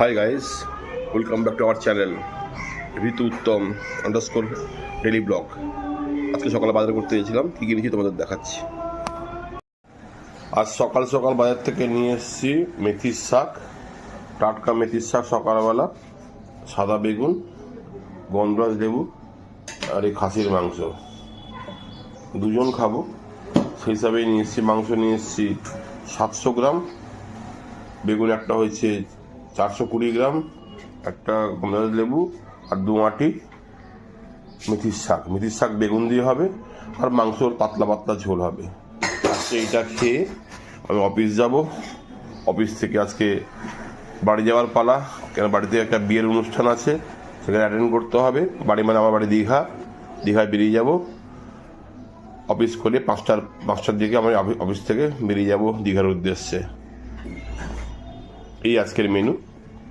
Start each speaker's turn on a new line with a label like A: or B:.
A: Hi guys, welcome back to our channel Ritu Uttam underscore daily blog. আজকে সকালে বাজার করতে গিয়েছিলাম, কী কিনেছি তোমাদের দেখাচ্ছি। আজ সকাল সকাল বাজার থেকে নিয়ে এসেছি মেথির শাক, টাটকা মেথির শাক সকালবেলা, সাদা বেগুন, গন্ধরাজ লেবু আর এই খাসির মাংস। দুজন খাবো সেই হিসাবেই নিয়ে এসেছি। মাংস নিয়ে এসেছি 700 গ্রাম, বেগুন একটা হয়েছে 420 গ্রাম, একটা গন্ধরাজ লেবু আর 2 আঁটি মেথির শাক। মেথির শাক বেগুন দিয়ে হবে আর মাংসর পাতলা পাতলা ঝোল হবে। আজকে এইটা খেয়ে আমি অফিস যাব। অফিস থেকে আজকে বাড়ি যাওয়ার পালা, কেন বাড়িতে একটা বিয়ের অনুষ্ঠান আছে, সেখানে অ্যাটেন্ড করতে হবে। বাড়ি মানে আমার বাড়ি দীঘায় বেরিয়ে যাব। অফিস করে 5টার দিকে আমি অফিস থেকে বেরিয়ে যাব দীঘার উদ্দেশ্যে। এই আজকের মেনু।